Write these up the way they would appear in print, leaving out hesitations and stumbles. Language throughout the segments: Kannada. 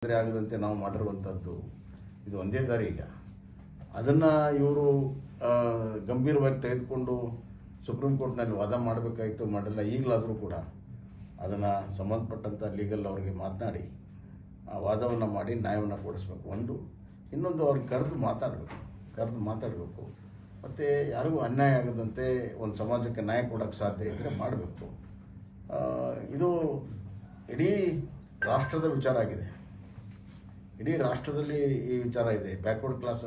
ತೊಂದರೆ ಆಗದಂತೆ ನಾವು ಮಾಡಿರುವಂಥದ್ದು ಇದು ಒಂದೇ ದಾರಿ. ಈಗ ಅದನ್ನು ಇವರು ಗಂಭೀರವಾಗಿ ತೆಗೆದುಕೊಂಡು ಸುಪ್ರೀಂ ಕೋರ್ಟ್ನಲ್ಲಿ ವಾದ ಮಾಡಬೇಕಾಯಿತು, ಮಾಡಿಲ್ಲ. ಈಗಲಾದರೂ ಕೂಡ ಅದನ್ನು ಸಂಬಂಧಪಟ್ಟಂಥ ಲೀಗಲ್ ಅವರಿಗೆ ಮಾತನಾಡಿ ಆ ವಾದವನ್ನು ಮಾಡಿ ನ್ಯಾಯವನ್ನು ಕೊಡಿಸ್ಬೇಕು. ಇನ್ನೊಂದು ಅವ್ರಿಗೆ ಕರೆದು ಮಾತಾಡಬೇಕು. ಮತ್ತು ಯಾರಿಗೂ ಅನ್ಯಾಯ ಆಗದಂತೆ ಒಂದು ಸಮಾಜಕ್ಕೆ ನ್ಯಾಯ ಕೊಡೋಕ್ಕೆ ಸಾಧ್ಯ ಇದ್ದರೆ ಮಾಡಬೇಕು. ಇದು ಇಡೀ ರಾಷ್ಟ್ರದ ವಿಚಾರ ಆಗಿದೆ. ಇಡೀ ರಾಷ್ಟ್ರದಲ್ಲಿ ಈ ವಿಚಾರ ಇದೆ.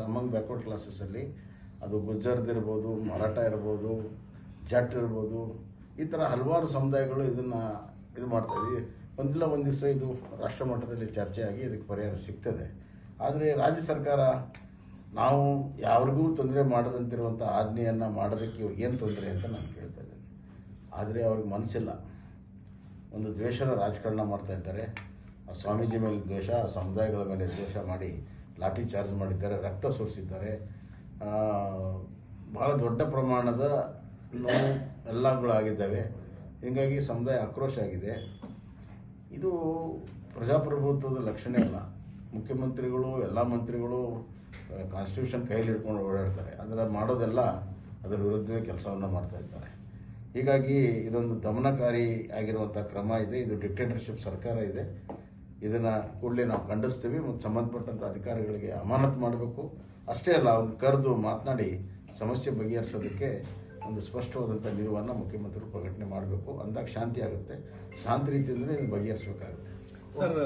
ಅಮಂಗ್ ಬ್ಯಾಕ್ವರ್ಡ್ ಕ್ಲಾಸಸ್ಸಲ್ಲಿ ಅದು ಗುಜ್ಜರ್ದಿರ್ಬೋದು, ಮರಾಠ ಇರ್ಬೋದು, ಜಾಟ್ ಇರ್ಬೋದು, ಈ ಥರ ಹಲವಾರು ಸಮುದಾಯಗಳು ಇದು ಮಾಡ್ತಾಯಿದ್ವಿ. ಒಂದು ದಿವಸ ಇದು ರಾಷ್ಟ್ರ ಮಟ್ಟದಲ್ಲಿ ಚರ್ಚೆಯಾಗಿ ಇದಕ್ಕೆ ಪರಿಹಾರ ಸಿಗ್ತದೆ. ಆದರೆ ರಾಜ್ಯ ಸರ್ಕಾರ ನಾವು ಯಾರಿಗೂ ತೊಂದರೆ ಮಾಡದಂತಿರುವಂಥ ಆಜ್ಞೆಯನ್ನು ಮಾಡೋದಕ್ಕೆ ಇವ್ರಿಗೆ ಏನು ತೊಂದರೆ ಅಂತ ನಾನು ಕೇಳ್ತಾ ಇದ್ದೇನೆ. ಆದರೆ ಅವ್ರಿಗೆ ಮನಸ್ಸಿಲ್ಲ. ಒಂದು ದ್ವೇಷದ ರಾಜಕಾರಣ ಮಾಡ್ತಾ ಇದ್ದಾರೆ. ಆ ಸ್ವಾಮೀಜಿ ಮೇಲೆ ದ್ವೇಷ, ಆ ಸಮುದಾಯಗಳ ಮೇಲೆ ದ್ವೇಷ ಮಾಡಿ ಲಾಠಿ ಚಾರ್ಜ್ ಮಾಡಿದ್ದಾರೆ, ರಕ್ತ ಸುರಿಸಿದ್ದಾರೆ. ಭಾಳ ದೊಡ್ಡ ಪ್ರಮಾಣದ ನೋವು ಎಲ್ಲಗಳಾಗಿದ್ದಾವೆ. ಹೀಗಾಗಿ ಸಮುದಾಯ ಆಕ್ರೋಶ ಆಗಿದೆ. ಇದು ಪ್ರಜಾಪ್ರಭುತ್ವದ ಲಕ್ಷಣ ಅಲ್ಲ. ಮುಖ್ಯಮಂತ್ರಿಗಳು, ಎಲ್ಲ ಮಂತ್ರಿಗಳು ಕಾನ್ಸ್ಟಿಟ್ಯೂಷನ್ ಕೈಯಲ್ಲಿ ಹಿಡ್ಕೊಂಡು ಓಡಾಡ್ತಾರೆ. ಮಾಡೋದೆಲ್ಲ ಅದರ ವಿರುದ್ಧವೇ ಕೆಲಸವನ್ನು ಮಾಡ್ತಾ ಇದ್ದಾರೆ. ಹೀಗಾಗಿ ಇದೊಂದು ದಮನಕಾರಿ ಆಗಿರುವಂಥ ಕ್ರಮ ಇದೆ. ಇದು ಡಿಕ್ಟೇಟರ್ಶಿಪ್ ಸರ್ಕಾರ ಇದೆ. ಇದನ್ನು ಕೂಡಲೇ ನಾವು ಖಂಡಿಸ್ತೀವಿ ಮತ್ತು ಸಂಬಂಧಪಟ್ಟಂಥ ಅಧಿಕಾರಿಗಳಿಗೆ ಅಮಾನತು ಮಾಡಬೇಕು. ಅಷ್ಟೇ ಅಲ್ಲ, ಅವ್ರನ್ನ ಕರೆದು ಮಾತನಾಡಿ ಸಮಸ್ಯೆ ಬಗೆಹರಿಸೋದಕ್ಕೆ ಒಂದು ಸ್ಪಷ್ಟವಾದಂಥ ನಿಲುವನ್ನು ಮುಖ್ಯಮಂತ್ರಿಗಳು ಪ್ರಕಟಣೆ ಮಾಡಬೇಕು. ಅಂದಾಗ ಶಾಂತಿ ಆಗುತ್ತೆ. ಶಾಂತಿ ರೀತಿಯಿಂದಲೇ ಇದನ್ನು ಬಗೆಹರಿಸಬೇಕಾಗುತ್ತೆ. ಸರ್